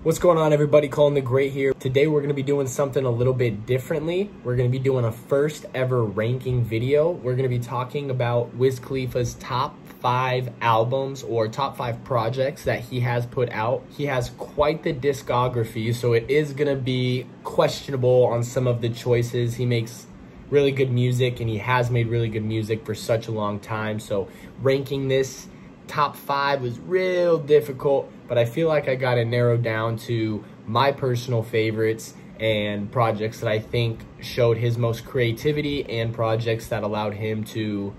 What's going on, everybody? Cullen the Great here. Today we're going to be doing something a little bit differently. We're going to be doing a first ever ranking video. We're going to be talking about Wiz Khalifa's top 5 albums or top 5 projects that he has put out. He has quite the discography, so it is going to be questionable on some of the choices. He makes really good music, and he has made really good music for such a long time. So ranking this top 5 was real difficult, but I feel like I got it narrowed down to my personal favorites and projects that I think showed his most creativity and projects that allowed him to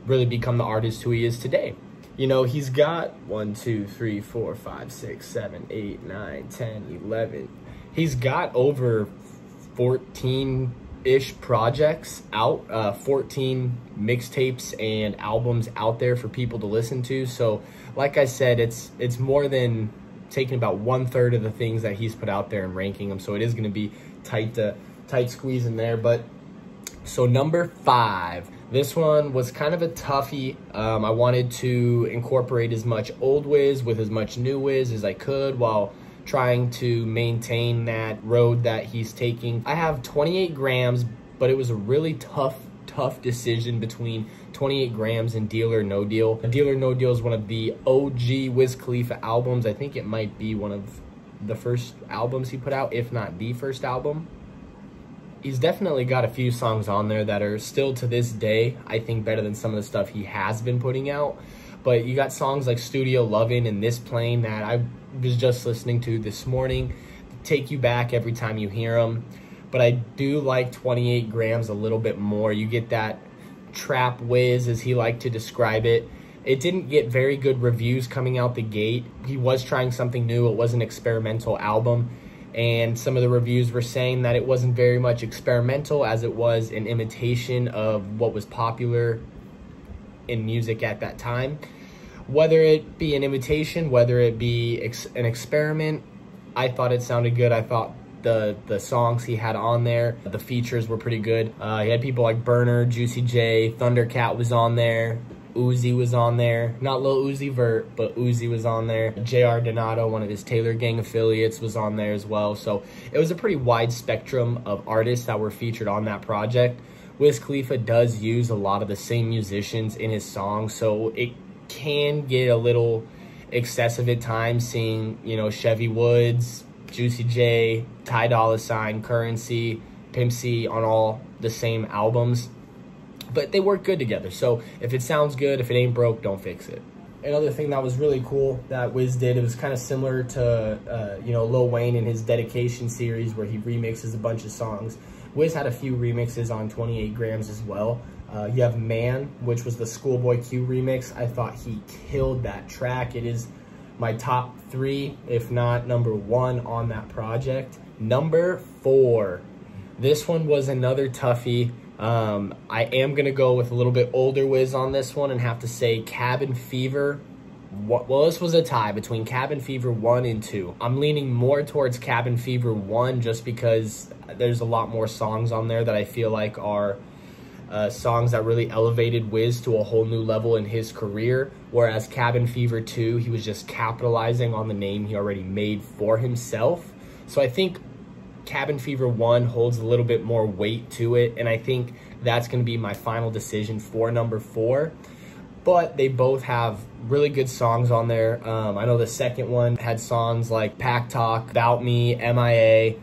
really become the artist who he is today. You know, he's got 1, 2, 3, 4, 5, 6, 7, 8, 9, 10, 11. He's got over 14-ish projects out, 14 mixtapes and albums out there for people to listen to. So like I said, it's more than taking about 1/3 of the things that he's put out there and ranking them. So it is going to be tight squeeze in there. But so number 5, this one was kind of a toughie. I wanted to incorporate as much old Wiz with as much new Wiz as I could while trying to maintain that road that he's taking. I have 28 grams, but it was a really tough decision between 28 grams and Deal or No Deal. Deal or No Deal is one of the OG Wiz Khalifa albums. I think it might be one of the first albums he put out, if not the first album. He's definitely got a few songs on there that are still to this day, I think, better than some of the stuff he has been putting out. But you got songs like Studio Lovin' and This Plane that I was just listening to this morning. Take you back every time you hear them. But I do like 28 grams a little bit more. You get that trap Wiz, as he liked to describe it. It didn't get very good reviews coming out the gate. He was trying something new. It was an experimental album. And some of the reviews were saying that it wasn't very much experimental as it was an imitation of what was popular in music at that time. Whether it be an imitation, whether it be an experiment, I thought it sounded good. I thought the songs he had on there, the features were pretty good. He had people like Burner, Juicy J, Thundercat was on there, Uzi was on there. Not Lil Uzi Vert, but Uzi was on there. JR Donato, one of his Taylor Gang affiliates, was on there as well. So it was a pretty wide spectrum of artists that were featured on that project. Wiz Khalifa does use a lot of the same musicians in his songs, so it can get a little excessive at times seeing, you know, Chevy Woods, Juicy J, Ty Dolla $ign, Currency, Pimp C on all the same albums. But they work good together. So if it sounds good, if it ain't broke, don't fix it. Another thing that was really cool that Wiz did, it was kind of similar to, you know, Lil Wayne in his Dedication series where he remixes a bunch of songs. Wiz had a few remixes on 28 grams as well. You have Man, which was the Schoolboy Q remix. I thought he killed that track. It is my top 3, if not number 1 on that project. Number 4. This one was another toughie. I am going to go with a little bit older Wiz on this one and have to say Cabin Fever. Well, this was a tie between Cabin Fever 1 and 2. I'm leaning more towards Cabin Fever 1 just because there's a lot more songs on there that I feel like are songs that really elevated Wiz to a whole new level in his career, whereas Cabin Fever 2, he was just capitalizing on the name he already made for himself. So I think Cabin Fever 1 holds a little bit more weight to it, and I think that's going to be my final decision for number 4. But they both have really good songs on there. I know the second one had songs like Pack Talk, About Me, MIA,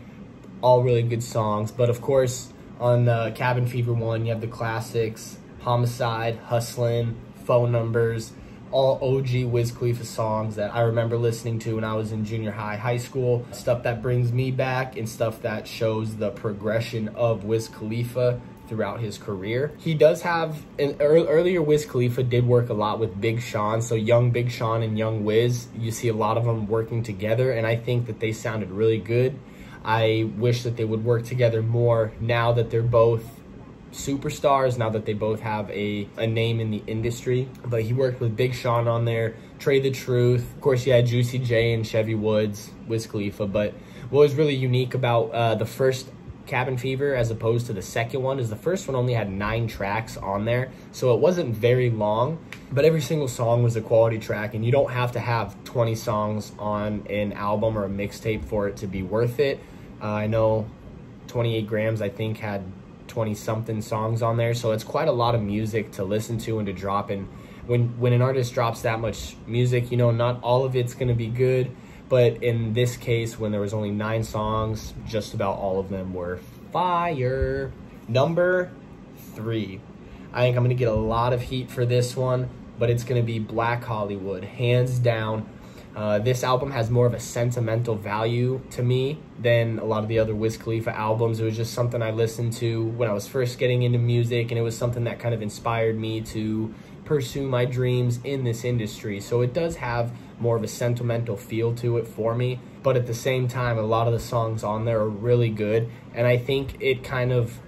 all really good songs. But of course, on Cabin Fever 1, you have the classics, Homicide, Hustlin', Phone Numbers, all OG Wiz Khalifa songs that I remember listening to when I was in junior high, high school. Stuff that brings me back and stuff that shows the progression of Wiz Khalifa throughout his career. He does have, earlier Wiz Khalifa did work a lot with Big Sean, so young Big Sean and young Wiz, you see a lot of them working together, and I think that they sounded really good. I wish that they would work together more now that they're both superstars, now that they both have a name in the industry. But he worked with Big Sean on there, Trey the Truth. Of course, you had Juicy J and Chevy Woods, Wiz Khalifa. But what was really unique about the first Cabin Fever as opposed to the second one is the first one only had 9 tracks on there, so it wasn't very long, but every single song was a quality track, and you don't have to have 20 songs on an album or a mixtape for it to be worth it. I know 28 Grams, I think, had 20-something songs on there, so it's quite a lot of music to listen to and to drop. And when an artist drops that much music, you know, not all of it's going to be good, but in this case, when there was only 9 songs, just about all of them were fire. Number 3. I think I'm going to get a lot of heat for this one, but it's going to be Black Hollywood, hands down. This album has more of a sentimental value to me than a lot of the other Wiz Khalifa albums. It was just something I listened to when I was first getting into music, and it was something that kind of inspired me to pursue my dreams in this industry. So it does have more of a sentimental feel to it for me, but at the same time, a lot of the songs on there are really good, and I think it kind of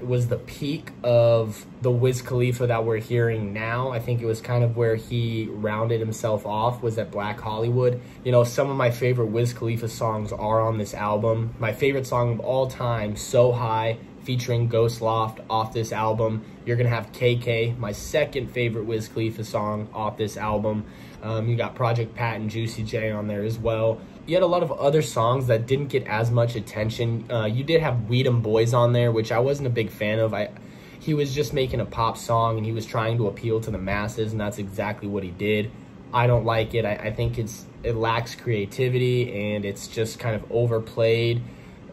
was the peak of the Wiz Khalifa that we're hearing now. I think it was kind of where he rounded himself off, was at Black Hollywood. You know, some of my favorite Wiz Khalifa songs are on this album. My favorite song of all time, So High, featuring Ghost Loft, off this album. You're gonna have KK, my second favorite Wiz Khalifa song, off this album. You got Project Pat and Juicy J on there as well. You had a lot of other songs that didn't get as much attention. You did have Weed'em Boys on there, which I wasn't a big fan of. He was just making a pop song, and he was trying to appeal to the masses, and that's exactly what he did. I don't like it. I think it lacks creativity, and it's just kind of overplayed,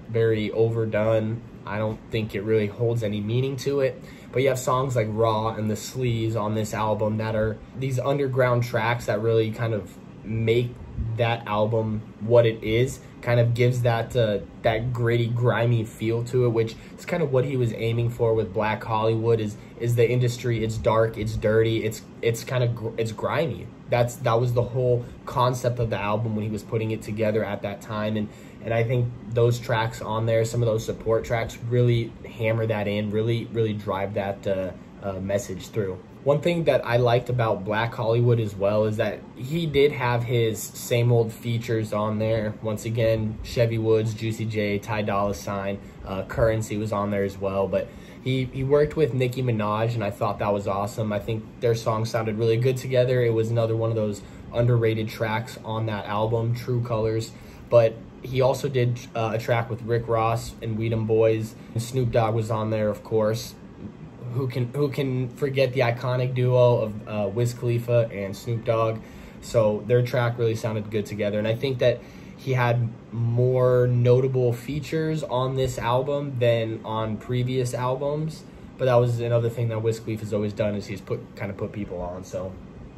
very overdone. I don't think it really holds any meaning to it. But you have songs like Raw and The Sleaze on this album that are these underground tracks that really kind of make that album what it is, kind of gives that that gritty, grimy feel to it, which is kind of what he was aiming for with Black Hollywood. Is the industry, it's dark, it's dirty, it's kind of, it's grimy. That was the whole concept of the album when he was putting it together at that time, and I think those tracks on there, some of those support tracks, really hammer that in, really drive that message through. One thing that I liked about Black Hollywood as well is that he did have his same old features on there. Once again, Chevy Woods, Juicy J, Ty Dolla $ign, Currency was on there as well. But he worked with Nicki Minaj, and I thought that was awesome. I think their songs sounded really good together. It was another one of those underrated tracks on that album, True Colors. But he also did a track with Rick Ross and Weed'em Boys. And Snoop Dogg was on there, of course. Who can forget the iconic duo of Wiz Khalifa and Snoop Dogg? So their track really sounded good together, and I think that he had more notable features on this album than on previous albums. But that was another thing that Wiz Khalifa's always done, is he's kind of put people on. So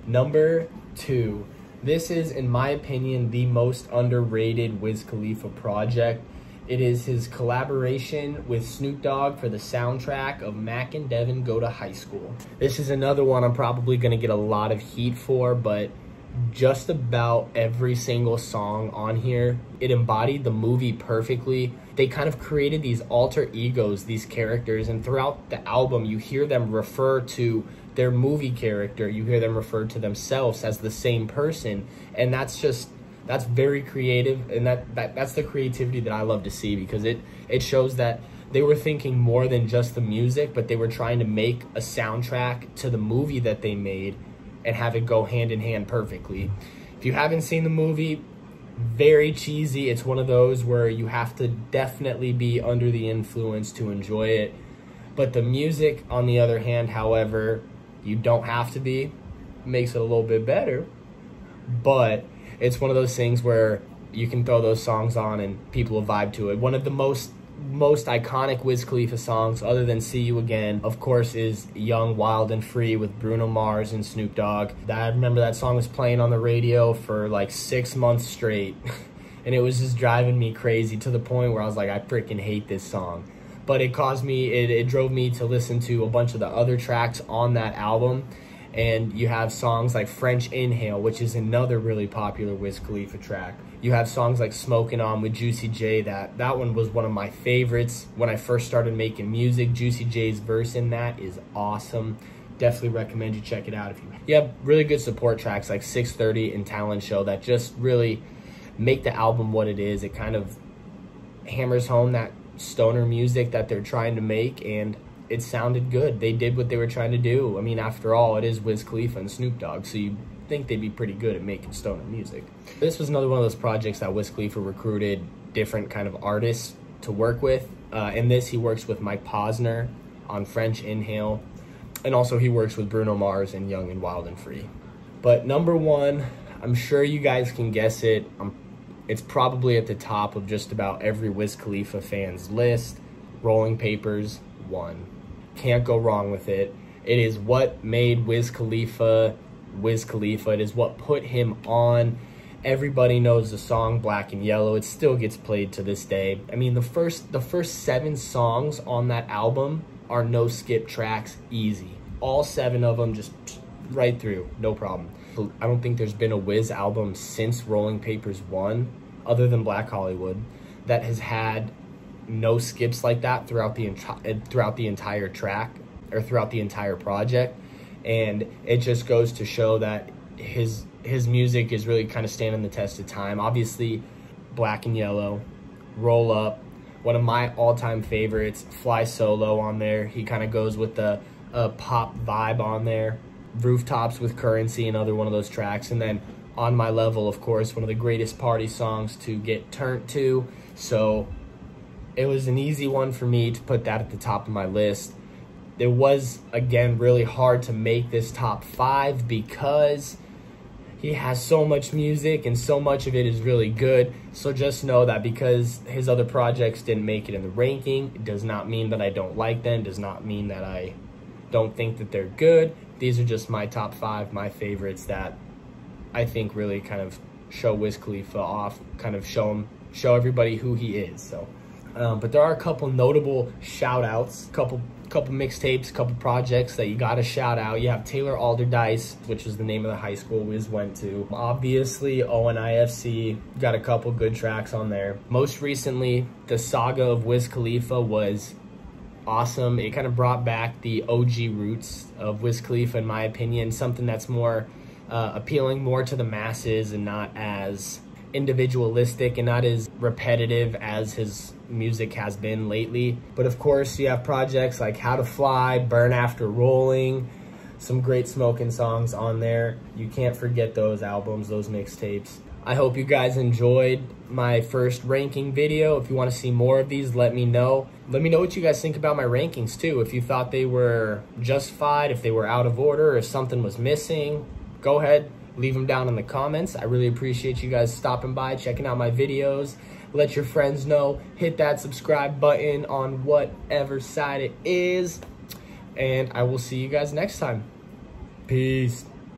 number 2, this is, in my opinion, the most underrated Wiz Khalifa project. It is his collaboration with Snoop Dogg for the soundtrack of Mac and Devin Go to High School. This is another one I'm probably going to get a lot of heat for, but just about every single song on here, it embodied the movie perfectly. They kind of created these alter egos, these characters, and throughout the album you hear them refer to their movie character, you hear them refer to themselves as the same person, and that's very creative, and that's the creativity that I love to see, because it shows that they were thinking more than just the music, but they were trying to make a soundtrack to the movie that they made and have it go hand in hand perfectly. If you haven't seen the movie, very cheesy. It's one of those where you have to definitely be under the influence to enjoy it. But the music, on the other hand, however, you don't have to be. Makes it a little bit better. But it's one of those things where you can throw those songs on and people will vibe to it. One of the most iconic Wiz Khalifa songs, other than See You Again, of course, is Young, Wild, and Free with Bruno Mars and Snoop Dogg. I remember that song was playing on the radio for like 6 months straight. And it was just driving me crazy, to the point where I was like, I freaking hate this song. But it drove me to listen to a bunch of the other tracks on that album. And you have songs like French Inhale, which is another really popular Wiz Khalifa track. You have songs like Smoking On with Juicy J. That one was one of my favorites when I first started making music. Juicy J's verse in that is awesome. Definitely recommend you check it out. You have really good support tracks like 630 and Talent Show that just really make the album what it is. It kind of hammers home that stoner music that they're trying to make, and it sounded good. They did what they were trying to do. I mean, after all, it is Wiz Khalifa and Snoop Dogg, so you think they'd be pretty good at making stoner music. This was another one of those projects that Wiz Khalifa recruited different kind of artists to work with. In this, he works with Mike Posner on French Inhale, and also he works with Bruno Mars and Young and Wild and Free. But number one, I'm sure you guys can guess it. It's probably at the top of just about every Wiz Khalifa fan's list. Rolling Papers 1. Can't go wrong with it. It is what made Wiz Khalifa Wiz Khalifa. It is what put him on. Everybody knows the song Black and Yellow. It still gets played to this day. I mean, the first 7 songs on that album are no skip tracks, easy. All 7 of them just right through, no problem. I don't think there's been a Wiz album since Rolling Papers 1, other than Black Hollywood, that has had no skips like that throughout the entire track or throughout the entire project. And it just goes to show that his music is really kind of standing the test of time. Obviously, Black and Yellow, Roll Up, one of my all-time favorites, Fly Solo on there. He kind of goes with the pop vibe on there. Rooftops with Currency, another one of those tracks. And then On My Level, of course, one of the greatest party songs to get turned to. So it was an easy one for me to put that at the top of my list. It was, again, really hard to make this top 5 because he has so much music and so much of it is really good. So just know that because his other projects didn't make it in the ranking, it does not mean that I don't like them, does not mean that I don't think that they're good. These are just my top 5, my favorites that I think really kind of show Wiz Khalifa off, kind of show everybody who he is. So, but there are a couple notable shout outs, couple mixtapes, couple projects that you gotta shout out. You have Taylor Alderdice, which is the name of the high school Wiz went to. Obviously, ONIFC, got a couple good tracks on there. Most recently, the saga of Wiz Khalifa was awesome. It kind of brought back the OG roots of Wiz Khalifa, in my opinion, something that's more appealing more to the masses and not as individualistic and not as repetitive as his music has been lately. But of course, you have projects like How to Fly, Burn After Rolling, some great smoking songs on there. You can't forget those albums, those mixtapes. I hope you guys enjoyed my first ranking video. If you want to see more of these, let me know. Let me know what you guys think about my rankings too. If you thought they were justified, if they were out of order, if something was missing, go ahead, leave them down in the comments. I really appreciate you guys stopping by, checking out my videos. Let your friends know. Hit that subscribe button on whatever side it is. And I will see you guys next time. Peace.